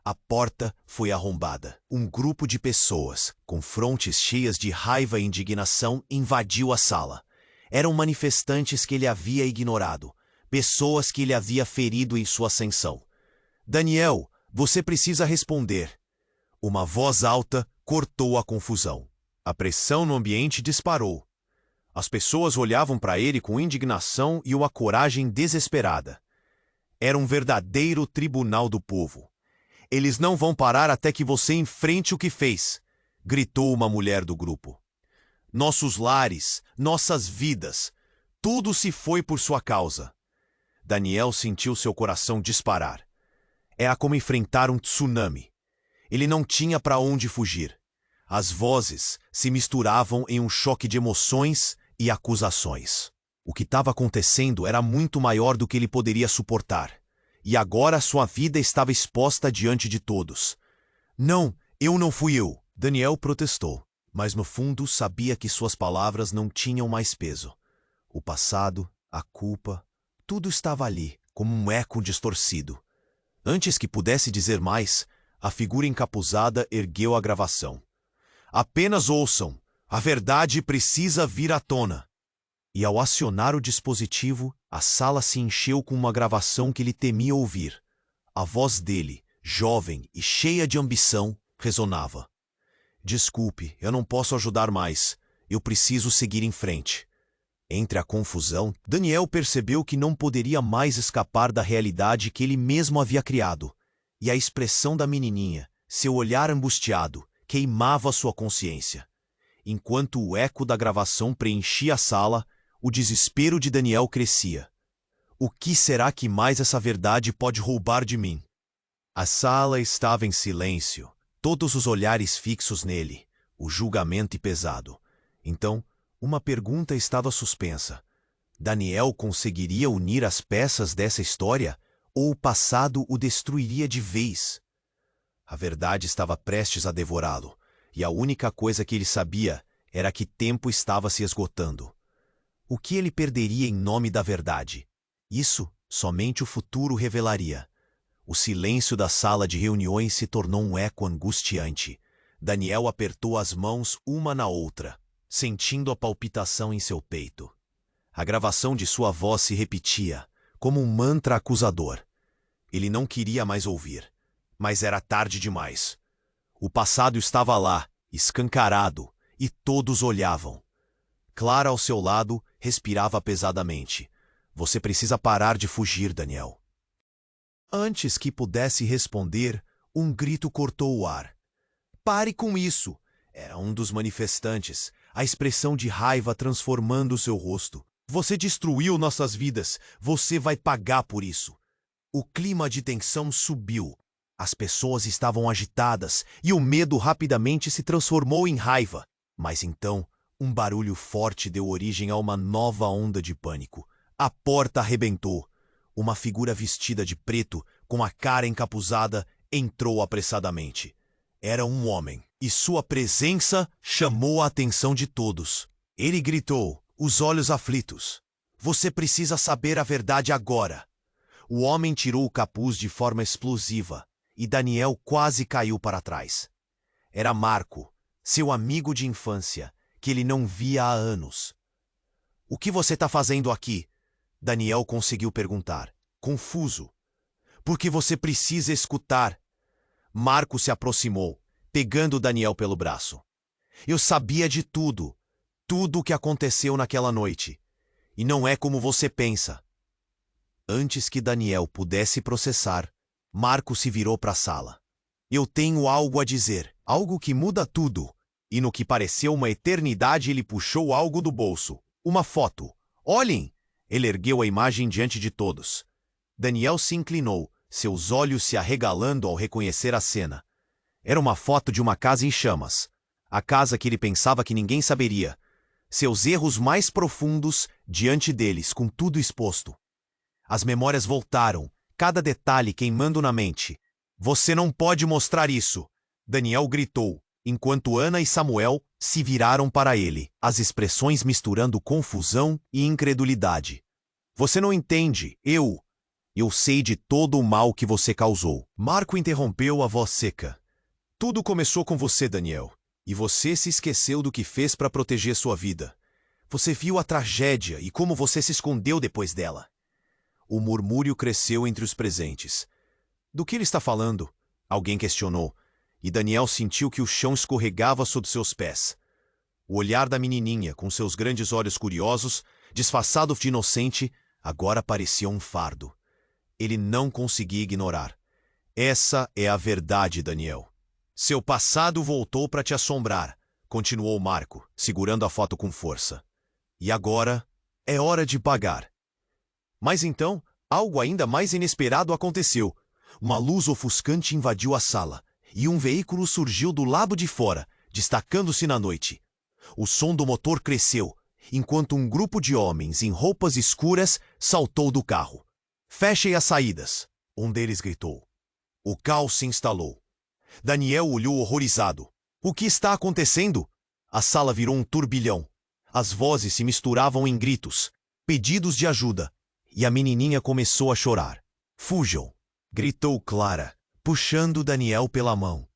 A porta foi arrombada. Um grupo de pessoas, com frontes cheias de raiva e indignação, invadiu a sala. Eram manifestantes que ele havia ignorado. Pessoas que ele havia ferido em sua ascensão. Daniel, você precisa responder. Uma voz alta cortou a confusão. A pressão no ambiente disparou. As pessoas olhavam para ele com indignação e uma coragem desesperada. Era um verdadeiro tribunal do povo. Eles não vão parar até que você enfrente o que fez, gritou uma mulher do grupo. Nossos lares, nossas vidas, tudo se foi por sua causa. Daniel sentiu seu coração disparar. Era como enfrentar um tsunami. Ele não tinha para onde fugir. As vozes se misturavam em um choque de emoções e acusações. O que estava acontecendo era muito maior do que ele poderia suportar. E agora sua vida estava exposta diante de todos. Não, eu não fui eu, Daniel protestou, mas no fundo sabia que suas palavras não tinham mais peso. O passado, a culpa, tudo estava ali, como um eco distorcido. Antes que pudesse dizer mais, a figura encapuzada ergueu a gravação. Apenas ouçam, a verdade precisa vir à tona. E ao acionar o dispositivo, a sala se encheu com uma gravação que ele temia ouvir. A voz dele, jovem e cheia de ambição, ressonava. Desculpe, eu não posso ajudar mais. Eu preciso seguir em frente. Entre a confusão, Daniel percebeu que não poderia mais escapar da realidade que ele mesmo havia criado. E a expressão da menininha, seu olhar angustiado, queimava sua consciência. Enquanto o eco da gravação preenchia a sala, o desespero de Daniel crescia. O que será que mais essa verdade pode roubar de mim? A sala estava em silêncio, todos os olhares fixos nele, o julgamento pesado. Então, uma pergunta estava suspensa. Daniel conseguiria unir as peças dessa história ou o passado o destruiria de vez? A verdade estava prestes a devorá-lo, e a única coisa que ele sabia era que tempo estava se esgotando. O que ele perderia em nome da verdade? Isso somente o futuro revelaria. O silêncio da sala de reuniões se tornou um eco angustiante. Daniel apertou as mãos uma na outra, sentindo a palpitação em seu peito. A gravação de sua voz se repetia, como um mantra acusador. Ele não queria mais ouvir, mas era tarde demais. O passado estava lá, escancarado, e todos olhavam. Clara, ao seu lado, respirava pesadamente. Você precisa parar de fugir, Daniel. Antes que pudesse responder, um grito cortou o ar. Pare com isso! Era um dos manifestantes, a expressão de raiva transformando seu rosto. Você destruiu nossas vidas, você vai pagar por isso. O clima de tensão subiu. As pessoas estavam agitadas e o medo rapidamente se transformou em raiva. Mas então, um barulho forte deu origem a uma nova onda de pânico. A porta arrebentou. Uma figura vestida de preto, com a cara encapuzada, entrou apressadamente. Era um homem, e sua presença chamou a atenção de todos. Ele gritou, os olhos aflitos. Você precisa saber a verdade agora. O homem tirou o capuz de forma explosiva, e Daniel quase caiu para trás. Era Marco, seu amigo de infância, que ele não via há anos. O que você está fazendo aqui? Daniel conseguiu perguntar, confuso. Porque você precisa escutar. Marco se aproximou, pegando Daniel pelo braço. Eu sabia de tudo, tudo o que aconteceu naquela noite. E não é como você pensa. Antes que Daniel pudesse processar, Marco se virou para a sala. Eu tenho algo a dizer, algo que muda tudo. E no que pareceu uma eternidade ele puxou algo do bolso. Uma foto. Olhem! Ele ergueu a imagem diante de todos. Daniel se inclinou, seus olhos se arregalando ao reconhecer a cena. Era uma foto de uma casa em chamas. A casa que ele pensava que ninguém saberia. Seus erros mais profundos diante deles, com tudo exposto. As memórias voltaram, cada detalhe queimando na mente. Você não pode mostrar isso! Daniel gritou, enquanto Ana e Samuel se viraram para ele, as expressões misturando confusão e incredulidade. Você não entende, eu sei de todo o mal que você causou. Marco interrompeu a voz seca. Tudo começou com você, Daniel, e você se esqueceu do que fez para proteger sua vida. Você viu a tragédia e como você se escondeu depois dela. O murmúrio cresceu entre os presentes. Do que ele está falando? Alguém questionou. E Daniel sentiu que o chão escorregava sob seus pés. O olhar da menininha, com seus grandes olhos curiosos, disfarçado de inocente, agora parecia um fardo. ele não conseguia ignorar. Essa é a verdade, Daniel. Seu passado voltou para te assombrar, continuou Marco, segurando a foto com força. E agora é hora de pagar. Mas então, algo ainda mais inesperado aconteceu. Uma luz ofuscante invadiu a sala, e um veículo surgiu do lado de fora, destacando-se na noite. O som do motor cresceu, enquanto um grupo de homens em roupas escuras saltou do carro. "Fechem as saídas", um deles gritou. O caos se instalou. Daniel olhou horrorizado. O que está acontecendo? A sala virou um turbilhão. As vozes se misturavam em gritos, pedidos de ajuda, e a menininha começou a chorar. "Fujam!" gritou Clara, puxando Daniel pela mão.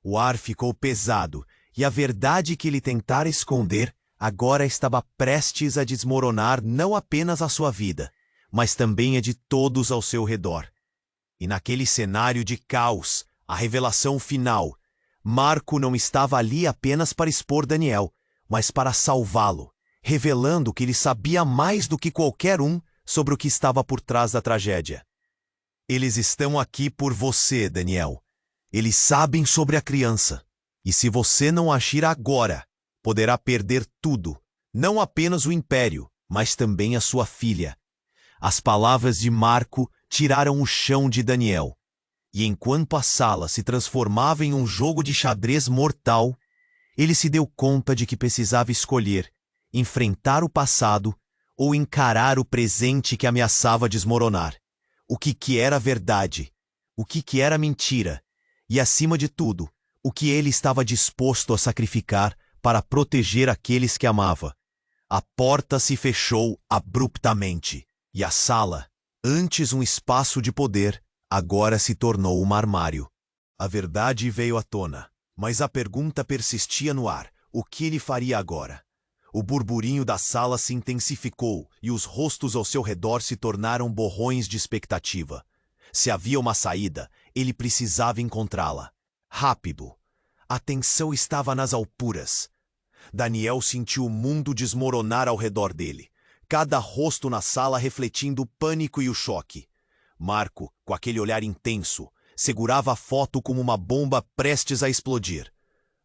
O ar ficou pesado, e a verdade que ele tentara esconder agora estava prestes a desmoronar não apenas a sua vida, mas também a de todos ao seu redor. E naquele cenário de caos, a revelação final, Marco não estava ali apenas para expor Daniel, mas para salvá-lo, revelando que ele sabia mais do que qualquer um sobre o que estava por trás da tragédia. "Eles estão aqui por você, Daniel. Eles sabem sobre a criança. E se você não agir agora, poderá perder tudo, não apenas o império, mas também a sua filha." As palavras de Marco tiraram o chão de Daniel. E enquanto a sala se transformava em um jogo de xadrez mortal, ele se deu conta de que precisava escolher enfrentar o passado ou encarar o presente que ameaçava desmoronar. O que era verdade, o que era mentira, e acima de tudo, o que ele estava disposto a sacrificar para proteger aqueles que amava. A porta se fechou abruptamente, e a sala, antes um espaço de poder, agora se tornou um armário. A verdade veio à tona, mas a pergunta persistia no ar: o que ele faria agora? O burburinho da sala se intensificou e os rostos ao seu redor se tornaram borrões de expectativa. Se havia uma saída, ele precisava encontrá-la. Rápido. A tensão estava nas alturas. Daniel sentiu o mundo desmoronar ao redor dele, cada rosto na sala refletindo o pânico e o choque. Marco, com aquele olhar intenso, segurava a foto como uma bomba prestes a explodir.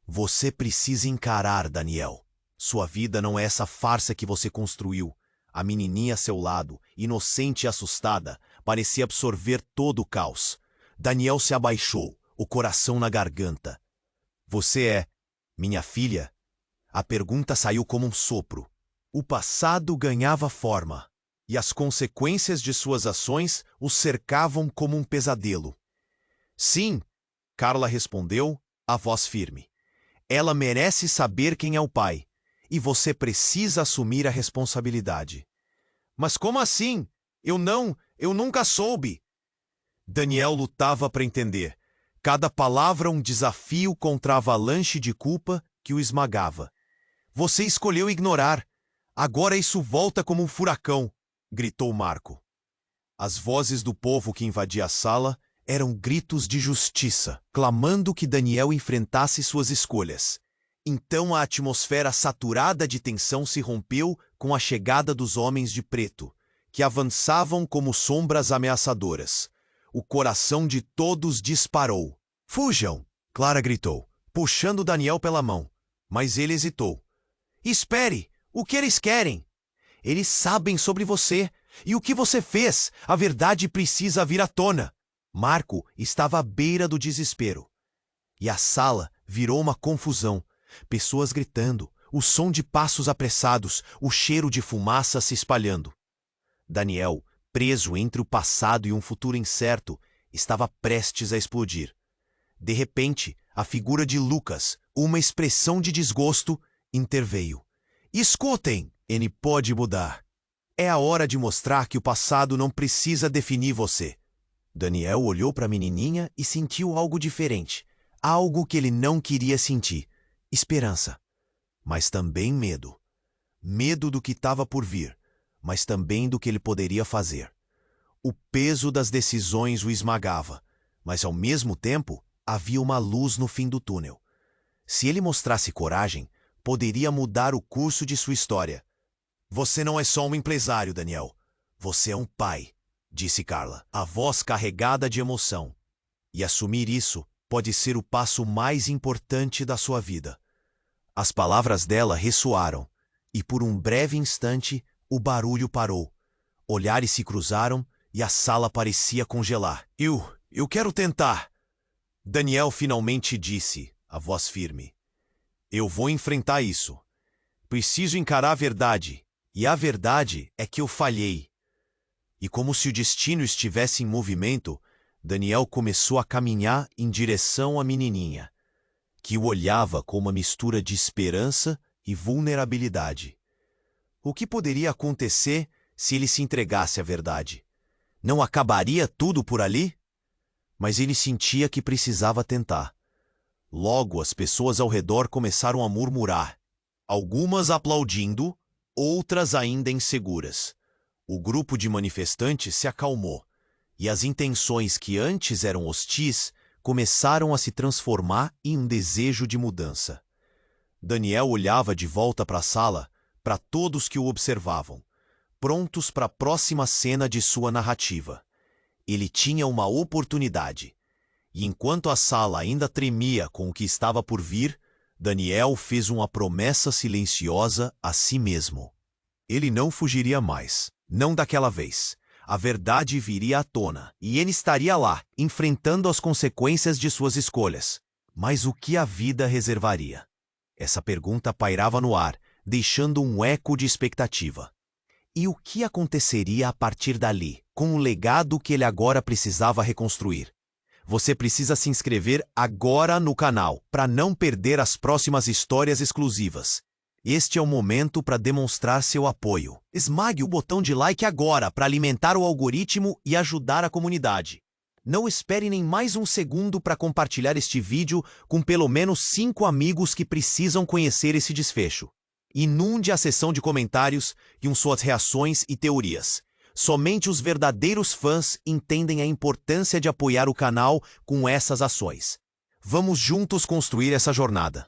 "Você precisa encarar, Daniel. Sua vida não é essa farsa que você construiu." A menininha a seu lado, inocente e assustada, parecia absorver todo o caos. Daniel se abaixou, o coração na garganta. "Você é minha filha?" A pergunta saiu como um sopro. O passado ganhava forma, e as consequências de suas ações o cercavam como um pesadelo. "Sim", Carla respondeu, a voz firme. "Ela merece saber quem é o pai, e você precisa assumir a responsabilidade." "Mas como assim? Eu nunca soube." Daniel lutava para entender. Cada palavra um desafio contra a avalanche de culpa que o esmagava. "Você escolheu ignorar. Agora isso volta como um furacão", gritou Marco. As vozes do povo que invadia a sala eram gritos de justiça, clamando que Daniel enfrentasse suas escolhas. Então a atmosfera saturada de tensão se rompeu com a chegada dos homens de preto, que avançavam como sombras ameaçadoras. O coração de todos disparou. "Fujam!" Clara gritou, puxando Daniel pela mão. Mas ele hesitou. "Espere! O que eles querem? Eles sabem sobre você. E o que você fez? A verdade precisa vir à tona." Marco estava à beira do desespero. E a sala virou uma confusão. Pessoas gritando, o som de passos apressados, o cheiro de fumaça se espalhando. Daniel, preso entre o passado e um futuro incerto, estava prestes a explodir. De repente, a figura de Lucas, uma expressão de desgosto, interveio. "Escutem, ele pode mudar. É a hora de mostrar que o passado não precisa definir você." Daniel olhou para a menininha e sentiu algo diferente. Algo que ele não queria sentir. Esperança. Mas também medo. Medo do que estava por vir, mas também do que ele poderia fazer. O peso das decisões o esmagava, mas ao mesmo tempo havia uma luz no fim do túnel. Se ele mostrasse coragem, poderia mudar o curso de sua história. "Você não é só um empresário, Daniel. Você é um pai." disse Carla, a voz carregada de emoção. E assumir isso pode ser o passo mais importante da sua vida. As palavras dela ressoaram, e por um breve instante o barulho parou. Olhares se cruzaram e a sala parecia congelar. Eu quero tentar. Daniel finalmente disse, a voz firme. Eu vou enfrentar isso. Preciso encarar a verdade. E a verdade é que eu falhei. E como se o destino estivesse em movimento, Daniel começou a caminhar em direção à menininha, que o olhava com uma mistura de esperança e vulnerabilidade. O que poderia acontecer se ele se entregasse à verdade? Não acabaria tudo por ali? Mas ele sentia que precisava tentar. Logo, as pessoas ao redor começaram a murmurar, algumas aplaudindo, outras ainda inseguras. O grupo de manifestantes se acalmou, e as intenções que antes eram hostis começaram a se transformar em um desejo de mudança. Daniel olhava de volta para a sala, para todos que o observavam, prontos para a próxima cena de sua narrativa. Ele tinha uma oportunidade. E enquanto a sala ainda tremia com o que estava por vir, Daniel fez uma promessa silenciosa a si mesmo. Ele não fugiria mais, não daquela vez. A verdade viria à tona, e ele estaria lá, enfrentando as consequências de suas escolhas. Mas o que a vida reservaria? Essa pergunta pairava no ar, deixando um eco de expectativa. E o que aconteceria a partir dali, com o legado que ele agora precisava reconstruir? Você precisa se inscrever agora no canal, para não perder as próximas histórias exclusivas. Este é o momento para demonstrar seu apoio. Esmague o botão de like agora para alimentar o algoritmo e ajudar a comunidade. Não espere nem mais um segundo para compartilhar este vídeo com pelo menos 5 amigos que precisam conhecer esse desfecho. Inunde a seção de comentários com suas reações e teorias. Somente os verdadeiros fãs entendem a importância de apoiar o canal com essas ações. Vamos juntos construir essa jornada.